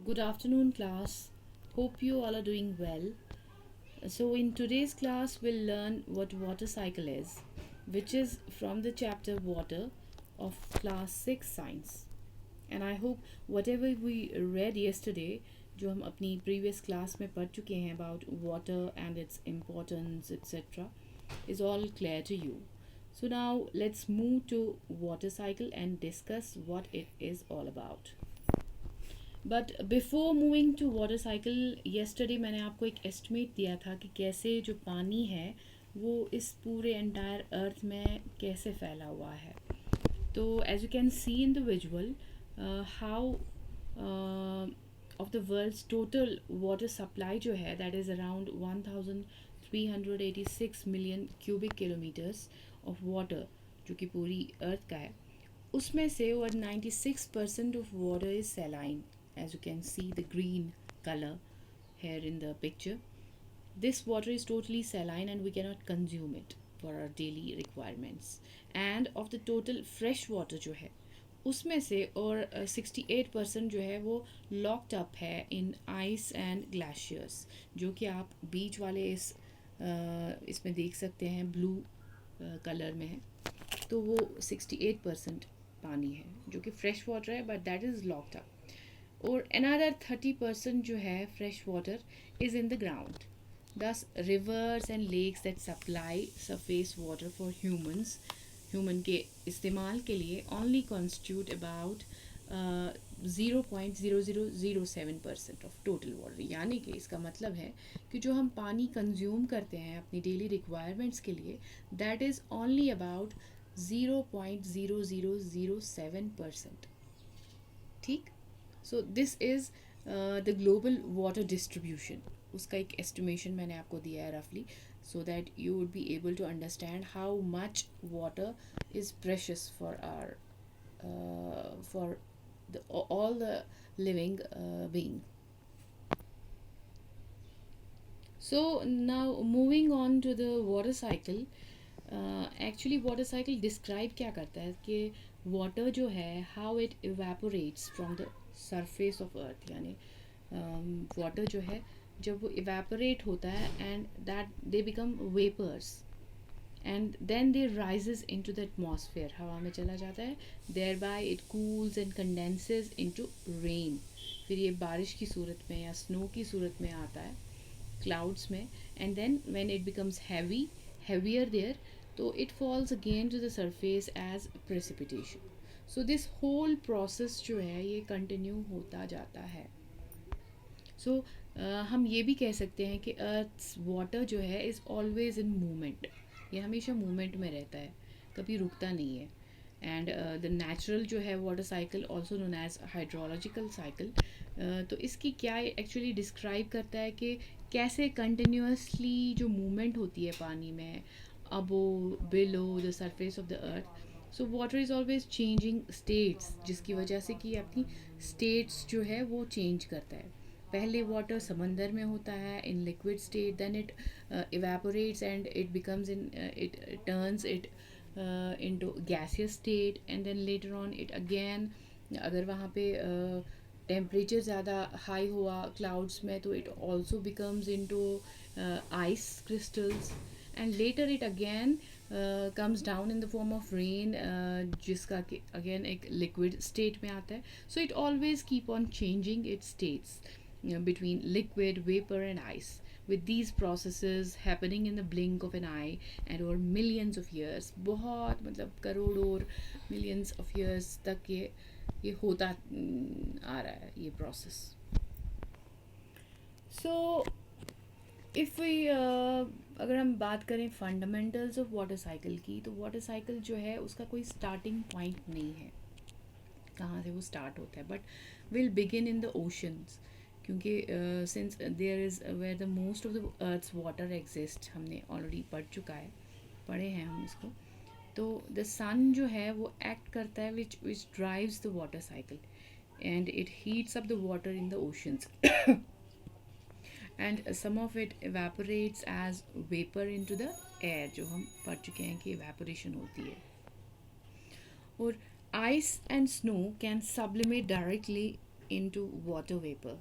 Good afternoon, class. Hope you all are doing well. So, in today's class, we'll learn what water cycle is, which is from the chapter Water of class 6 Science. And I hope whatever we read yesterday, जो हम अपनी previous class में पढ़ चुके हैं about water and its importance, etc., is all clear to you. So, now let's move to water cycle and discuss what it is all about. But before moving to water cycle yesterday मैंने आपको एक estimate दिया था कि कैसे जो पानी है वो इस पूरे एंटायर अर्थ में कैसे फैला हुआ है. तो as you can see in the visual how of the world's total water supply जो है that is around 1386 million cubic kilometres of water जो कि पूरी अर्थ का है. उसमें से over 96% of water is saline. As you can see the green color here in the picture, this water is totally saline and we cannot consume it for our daily requirements. And of the total fresh water जो है उसमें से और 68% जो है वो locked up है इन ice and glaciers, जो कि आप बीच वाले इसमें देख सकते हैं ब्लू कलर में है. तो वो 68% पानी है जो कि फ्रेश वाटर है but that is locked up. और अनदर 30% जो है fresh water is in the ground. These rivers and lakes that supply surface water for human के इस्तेमाल के लिए only constitute about 0.0007% of total water. यानी कि इसका मतलब है कि जो हम पानी कंज्यूम करते हैं अपनी डेली रिक्वायरमेंट्स के लिए दैट इज़ ओनली अबाउट 0.0007%. ठीक. So this is the global water distribution. उसका एक एस्टिमेशन मैंने आपको दिया है रफली so that you would be able to understand how much water is precious for our for all the living being. So now moving on to the water cycle. Actually water cycle describe क्या करता है कि water जो है how it evaporates from the surface of earth. यानी water जो है जब वो evaporate होता है and that they become vapors and then they rises into the atmosphere. हवा में चला जाता है. thereby it cools and condenses into rain. फिर ये बारिश की सूरत में या स्नो की सूरत में आता है clouds में. and then when it becomes heavier there, so it falls again to the surface as precipitation. so this whole process जो है ये continue होता जाता है. so हम ये भी कह सकते हैं कि earth's water जो है is always in movement. ये हमेशा मूवमेंट में रहता है, कभी रुकता नहीं है. एंड द नेचुरल जो है water cycle also known as hydrological cycle. तो इसकी क्या एक्चुअली डिस्क्राइब करता है कि कैसे कंटिन्यूसली जो मूवमेंट होती है पानी में above below the surface of the earth. So water is always changing states, जिसकी वजह से कि अपनी स्टेट्स जो है वो चेंज करता है. पहले वाटर समंदर में होता है in liquid state, then it evaporates and it becomes in it turns it into gaseous state, and then later on it again अगर वहाँ पे टेम्परेचर ज़्यादा हाई हुआ क्लाउड्स में तो it also becomes into ice crystals, and later it again comes down in the form of rain जिसका कि again एक liquid state में आता है. so it always keep on changing its states between liquid, vapor and ice, with these processes happening in the blink of an eye and over millions of years. बहुत मतलब करोड़ों और millions of years तक ये होता आ रहा है ये process. so if we अगर हम बात करें fundamentals of water cycle की, तो water cycle जो है उसका कोई starting point नहीं है कहाँ से वो start होता है, but will begin in the oceans. क्योंकि since there is where the most of the earth's water exist, हमने ऑलरेडी पढ़े हैं हम इसको. तो द सन जो है वो एक्ट करता है which drives the water cycle and it heats up the water in the oceans and some of it evaporates as vapour into the air, जो हम पढ़ चुके हैं कि इवेपोरेशन होती है. और ice and snow can sublimate directly into water vapor.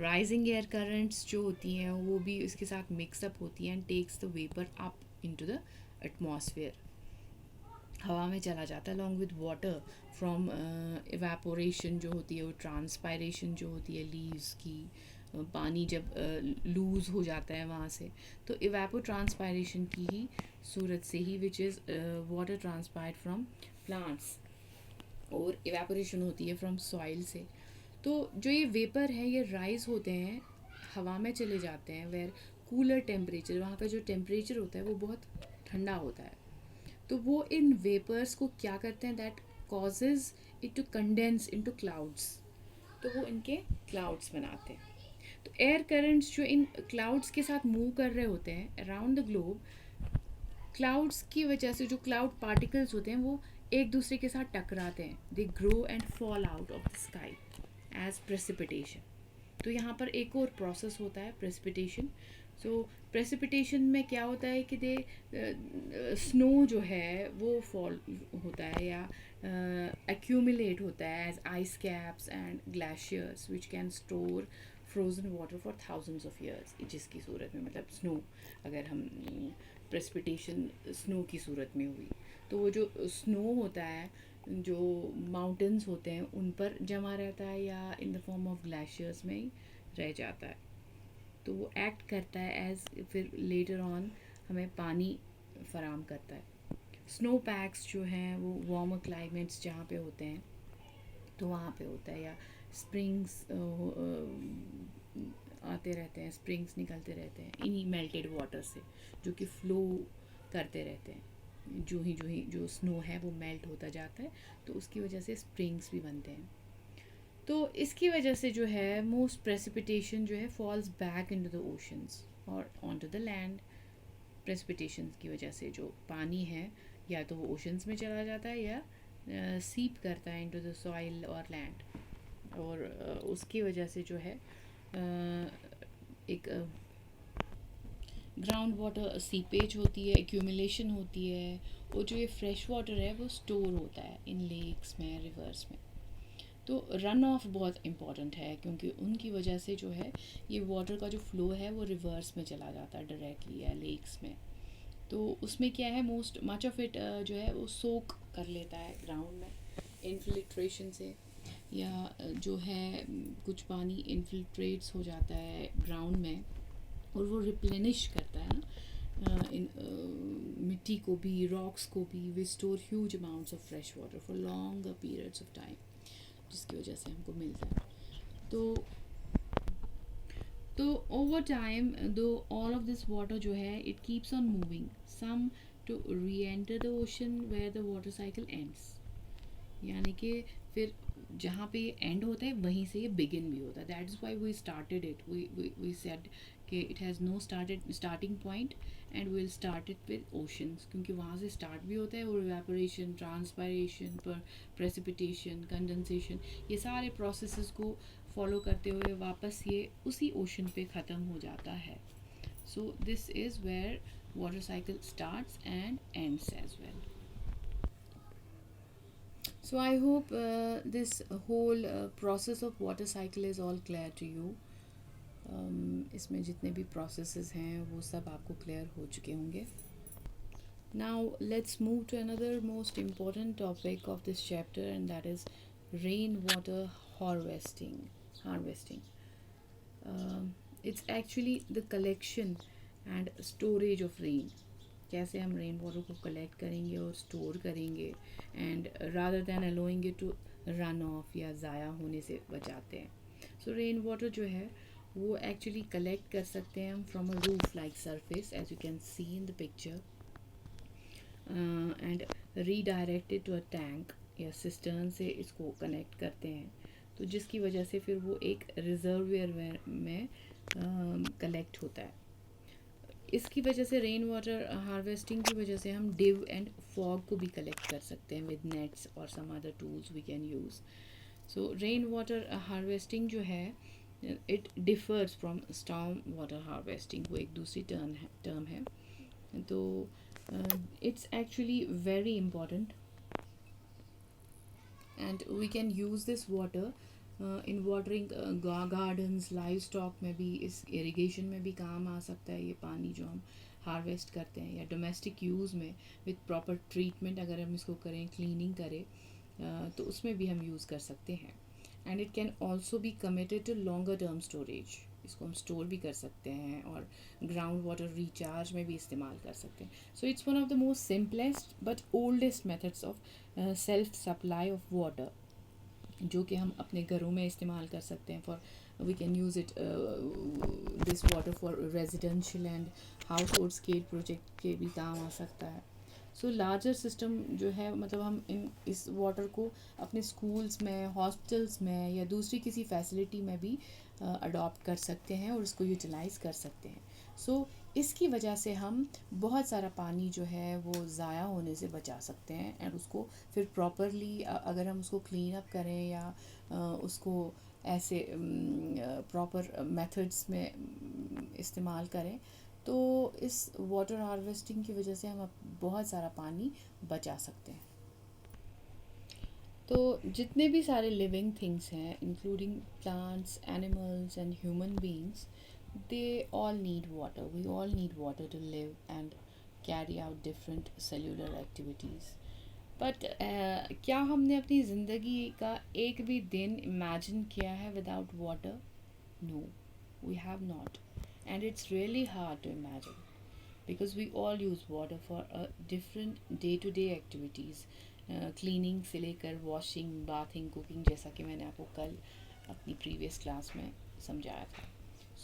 Rising air currents जो होती हैं वो भी इसके साथ मिक्सअप होती हैं and takes the vapor up into the atmosphere. हवा में चला जाता है along with water from evaporation जो होती है, वो transpiration जो होती है leaves की, पानी जब लूज़ हो जाता है वहाँ से, तो evapotranspiration की ही सूरत से ही which is water transpired from plants, और evaporation होती है from soil से. तो जो ये वेपर है ये राइज होते हैं, हवा में चले जाते हैं, वेयर कूलर टेम्परेचर, वहाँ का जो टेम्परेचर होता है वो बहुत ठंडा होता है. तो वो इन वेपर्स को क्या करते हैं, that causes it to condense into clouds, तो वो इनके क्लाउड्स बनाते हैं. तो एयर करंट्स जो इन क्लाउड्स के साथ मूव कर रहे होते हैं अराउंड द ग्लोब, क्लाउड्स की वजह से जो क्लाउड पार्टिकल्स होते हैं वो एक दूसरे के साथ टकराते हैं, they grow and fall out of the sky as precipitation. तो यहाँ पर एक और प्रोसेस होता है प्रेसिपिटेशन. सो प्रेसिपिटेशन में क्या होता है कि दे स्नो जो है वो फॉल होता है या एक्यूमुलेट होता है as ice caps and glaciers which can store frozen water for thousands of years, जिसकी सूरत में मतलब स्नो, अगर हम प्रेसिपिटेशन स्नो की सूरत में हुई तो वो जो स्नो होता है जो माउंटेन्स होते हैं उन पर जमा रहता है या in the form of glaciers में ही रह जाता है. तो वो एक्ट करता है एज, फिर लेटर ऑन हमें पानी फराम करता है. स्नो पैक्स जो हैं वो वार्मर क्लाइमेट्स जहाँ पे होते हैं तो वहाँ पे होता है, या स्प्रिंग्स आते रहते हैं, स्प्रिंग्स निकलते रहते हैं इन्हीं मेल्टेड वाटर से जो कि फ्लो करते रहते हैं. जो स्नो है वो मेल्ट होता जाता है तो उसकी वजह से स्प्रिंग्स भी बनते हैं. तो इसकी वजह से जो है मोस्ट प्रेसिपिटेशन जो है falls back into the oceans और on to the land. Precipitation की वजह से जो पानी है या तो वो ओशंस में चला जाता है या सीप करता है इनटू द सॉइल और लैंड, और उसकी वजह से जो है एक ग्राउंड वाटर सीपेज होती है, एक्यूमुलेशन होती है, और जो ये फ्रेश वाटर है वो स्टोर होता है इन लेक्स में, रिवर्स में. तो रन ऑफ बहुत इम्पॉर्टेंट है क्योंकि उनकी वजह से जो है ये वाटर का जो फ्लो है वो रिवर्स में चला जाता है डायरेक्टली या लेक्स में. तो उसमें क्या है, मोस्ट मच ऑफ इट जो है वो सोक कर लेता है ग्राउंड में इनफिल्ट्रेशन से, या जो है कुछ पानी इनफिल्ट्रेट्स हो जाता है ग्राउंड में और वो रिप्लेनिश करता है ना इन मिट्टी को भी, रॉक्स को भी. We store huge amounts of fresh water for long periods of time, जिसकी वजह से हमको मिलता है. तो over time though all of this water जो है it keeps on moving, some to reenter the ocean where the water cycle ends, यानी कि फिर जहाँ पे ये एंड होता है वहीं से ये बिगिन भी होता है. That is why we started it, we said कि it has no starting point and will start it with oceans, क्योंकि वहाँ से स्टार्ट भी होता है और इवेपोरेशन, ट्रांसपायरेशन, पर प्रेसिपिटेशन, कंडेंसेशन, ये सारे प्रोसेसेस को फॉलो करते हुए वापस ये उसी ओशन पे ख़त्म हो जाता है. So this is where water cycle starts and ends as well. So I hope this whole process of water cycle is all clear to you. इसमें जितने भी processes हैं वो सब आपको clear हो चुके होंगे. Now let's move to another most important topic of this chapter, and that is rainwater harvesting. It's actually the collection and storage of rain. कैसे हम रेन वाटर को कलेक्ट करेंगे और स्टोर करेंगे and rather than allowing it to run off या ज़ाया होने से बचाते हैं. सो रेन वाटर जो है वो एक्चुअली कलेक्ट कर सकते हैं हम from a roof like surface as you can see in the picture, and redirected to a tank या सिस्टर्न से इसको कनेक्ट करते हैं, तो जिसकी वजह से फिर वो एक रिजर्वियर में कलेक्ट होता है. इसकी वजह से रेन वाटर हार्वेस्टिंग की वजह से हम डिव एंड फॉग को भी कलेक्ट कर सकते हैं विद नेट्स और some other tools we can use. So rain water harvesting जो है it differs from storm water harvesting, वो एक दूसरी टर्म है. तो it's actually very important and we can use this water in watering gardens, livestock में भी, इस इरिगेशन में भी काम आ सकता है ये पानी जो हम हार्वेस्ट करते हैं, या डोमेस्टिक यूज़ में विथ प्रॉपर ट्रीटमेंट अगर हम इसको करें, क्लीनिंग करें, तो उसमें भी हम यूज़ कर सकते हैं. And it can also be committed to longer term storage. इसको हम स्टोर भी कर सकते हैं और ग्राउंड वाटर रिचार्ज में भी इस्तेमाल कर सकते हैं. So it's one of the most simplest but oldest methods of self supply of water, जो कि हम अपने घरों में इस्तेमाल कर सकते हैं. For we can use it this water for residential and household scale project के भी काम आ सकता है. सो लार्जर सिस्टम जो है, मतलब हम इस वाटर को अपने स्कूल्स में, हॉस्पिटल्स में या दूसरी किसी फैसिलिटी में भी अडॉप्ट कर सकते हैं और उसको यूटिलाइज़ कर सकते हैं. सो इसकी वजह से हम बहुत सारा पानी जो है वो ज़ाया होने से बचा सकते हैं. एंड उसको फिर प्रॉपरली अगर हम उसको क्लीन अप करें या उसको ऐसे प्रॉपर मेथड्स में इस्तेमाल करें, तो इस वाटर हार्वेस्टिंग की वजह से हम बहुत सारा पानी बचा सकते हैं. तो जितने भी सारे लिविंग थिंग्स हैं, including plants, animals and human beings, they all need water. We all need water to live and carry out different cellular activities. But क्या हमने अपनी ज़िंदगी का एक भी दिन इमेजिन किया है without water? No, we have not. And it's really hard to imagine because we all use water for different day to day activities. Cleaning से लेकर वॉशिंग, बाथिंग, कुकिंग, जैसा कि मैंने आपको कल अपनी प्रीवियस क्लास में समझाया था.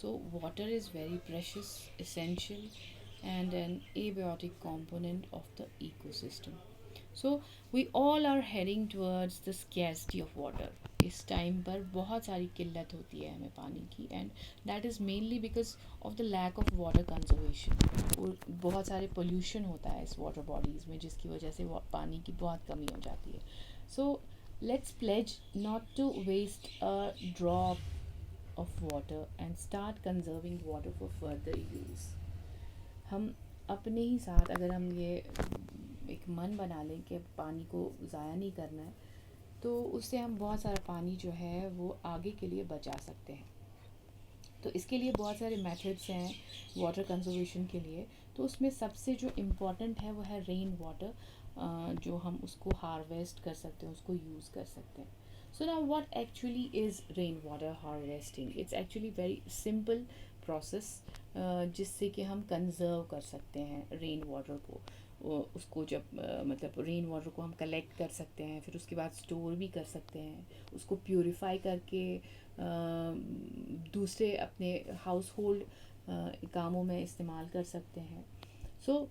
So water is very precious, essential and an abiotic component of the ecosystem. So we all are heading towards the scarcity of water. इस टाइम पर बहुत सारी किल्लत होती है हमें पानी की, and that is mainly because of the lack of water conservation. और बहुत सारे पोल्यूशन होता है इस वाटर बॉडीज़ में, जिसकी वजह से पानी की बहुत कमी हो जाती है. So let's pledge not to waste a drop of water and start conserving water for further use. हम अपने ही साथ अगर हम ये एक मन बना लें कि पानी को ज़ाया नहीं करना है, तो उससे हम बहुत सारा पानी जो है वो आगे के लिए बचा सकते हैं. तो इसके लिए बहुत सारे मेथड्स हैं वाटर कंजर्वेशन के लिए. तो उसमें सबसे जो इम्पोर्टेंट है वो है रेन वाटर, जो हम उसको हार्वेस्ट कर सकते हैं, उसको यूज़ कर सकते हैं. So now what actually is rain water harvesting? It's actually very simple process, जिससे कि हम कंज़र्व कर सकते हैं रेन वाटर को. उसको जब मतलब रेन वाटर को हम कलेक्ट कर सकते हैं, फिर उसके बाद स्टोर भी कर सकते हैं, उसको प्योरीफाई करके दूसरे अपने हाउस होल्ड कामों में इस्तेमाल कर सकते हैं. So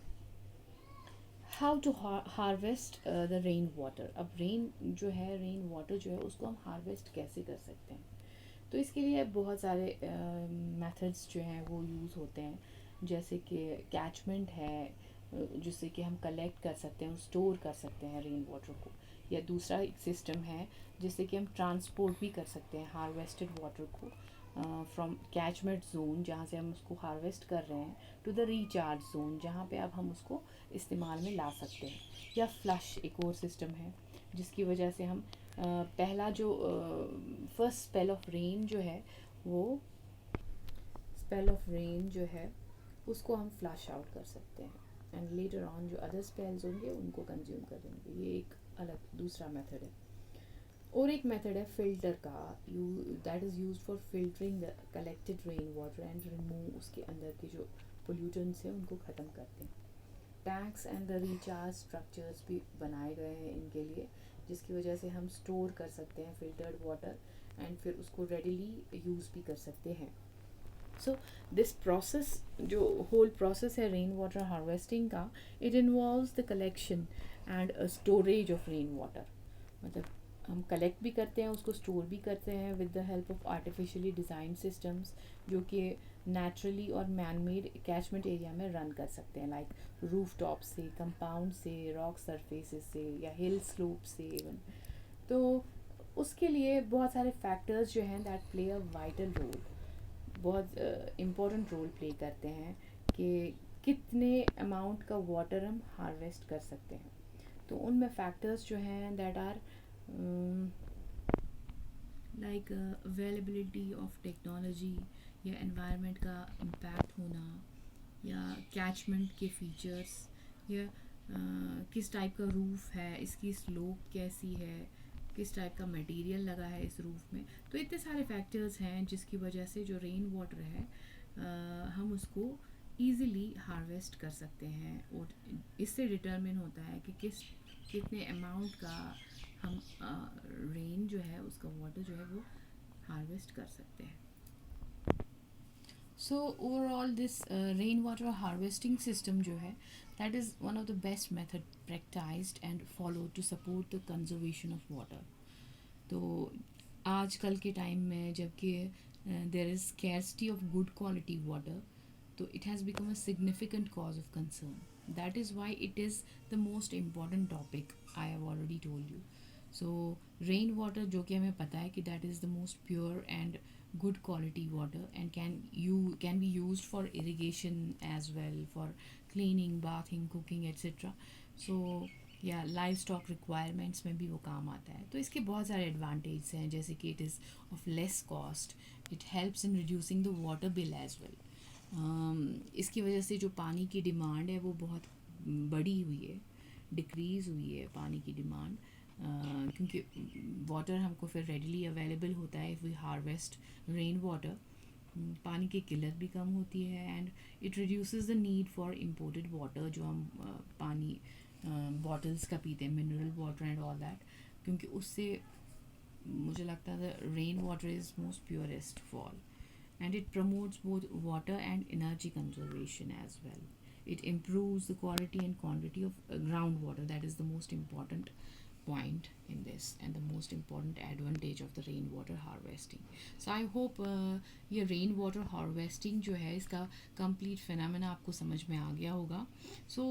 how to harvest the rain water. अब रेन वाटर जो है उसको हम हार्वेस्ट कैसे कर सकते हैं? तो इसके लिए बहुत सारे मेथड्स जो हैं वो यूज़ होते हैं, जैसे कि कैचमेंट है, जिससे कि हम कलेक्ट कर सकते हैं, स्टोर कर सकते हैं रेन वाटर को. या दूसरा एक सिस्टम है जिससे कि हम ट्रांसपोर्ट भी कर सकते हैं हार्वेस्टेड वाटर को फ्रॉम कैचमेंट जोन, जहाँ से हम उसको हार्वेस्ट कर रहे हैं, टू द रिचार्ज जोन, जहाँ पे अब हम उसको इस्तेमाल में ला सकते हैं. या फ्लश एक और सिस्टम है, जिसकी वजह से हम पहला जो फर्स्ट स्पेल ऑफ रेन जो है, वो स्पेल ऑफ रेन जो है उसको हम फ्लश आउट कर सकते हैं. एंड लेटर ऑन जो अदर स्पेल्स होंगे उनको कंज्यूम कर देंगे. ये एक अलग दूसरा मेथड है. और एक मेथड है फिल्टर का, that is use for filtering the collected rain water and remove उसके अंदर के जो पोल्यूटेंट्स हैं उनको ख़त्म करते हैं. Tanks and the recharge structures भी बनाए गए हैं इनके लिए, जिसकी वजह से हम स्टोर कर सकते हैं फिल्टर्ड वाटर एंड फिर उसको रेडिली यूज़ भी कर सकते हैं. सो दिस प्रोसेस, जो होल प्रोसेस है रेन वाटर हार्वेस्टिंग का, it involves the collection and storage of rain water. मतलब हम कलेक्ट भी करते हैं, उसको स्टोर भी करते हैं with the help of artificially design systems, जो कि नेचुरली और मैन मेड कैचमेंट एरिया में रन कर सकते हैं, लाइक रूफ टॉप से, कंपाउंड से, रॉक सरफेसेस से, या हिल स्लोप से इवन. तो उसके लिए बहुत सारे फैक्टर्स जो हैं that play a vital role, बहुत इम्पोर्टेंट रोल प्ले करते हैं कि कितने अमाउंट का वाटर हम हार्वेस्ट कर सकते हैं. तो उनमें फैक्टर्स जो हैं that are like availability of technology या एनवायरनमेंट का इम्पैक्ट होना, या कैचमेंट के फीचर्स, या किस टाइप का रूफ है, इसकी स्लोप कैसी है, किस टाइप का मटेरियल लगा है इस रूफ में। तो इतने सारे फैक्टर्स हैं जिसकी वजह से जो रेन वाटर है हम उसको ईज़िली हार्वेस्ट कर सकते हैं, और इससे डिटरमिन होता है कि कितने अमाउंट का हम रेन जो है उसका वाटर जो है वो हार्वेस्ट कर सकते हैं। So overall this rain water harvesting system जो है that is one of the best method practised and follow to support the conservation of water. तो आजकल के टाइम में जबकि there is scarcity of good quality water, तो it has become a significant cause of concern. That is why it is the most important topic I have already told you. So rain water जो कि हमें पता है कि that is the most pure and good quality water and can be used for irrigation as well, for cleaning, bathing, cooking etc. So या live stock requirements में भी वो काम आता है। तो इसके बहुत सारे एडवांटेज हैं, जैसे कि it is of less cost, it helps in reducing the water bill as well. इसकी वजह से जो पानी की डिमांड है वो बहुत बढ़ी हुई है, डिक्रीज़ हुई है पानी की डिमांड, क्योंकि वाटर हमको फिर रेडीली अवेलेबल होता है if we harvest rain water. पानी की किल्लत भी कम होती है and it reduces the need for imported water, जो हम पानी बॉटल्स का पीते हैं, mineral water and all that, क्योंकि उससे मुझे लगता है rain water is most purest fall, and it promotes both water and energy conservation as well. It improves the quality and quantity of groundwater. That is the most important point in this and the most important advantage of the rainwater harvesting. So I hope ये rain water harvesting जो है इसका complete phenomena आपको समझ में आ गया होगा. So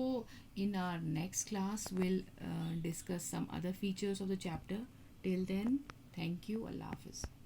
in our next class we'll discuss some other features of the chapter. Till then, thank you. Allah Hafiz.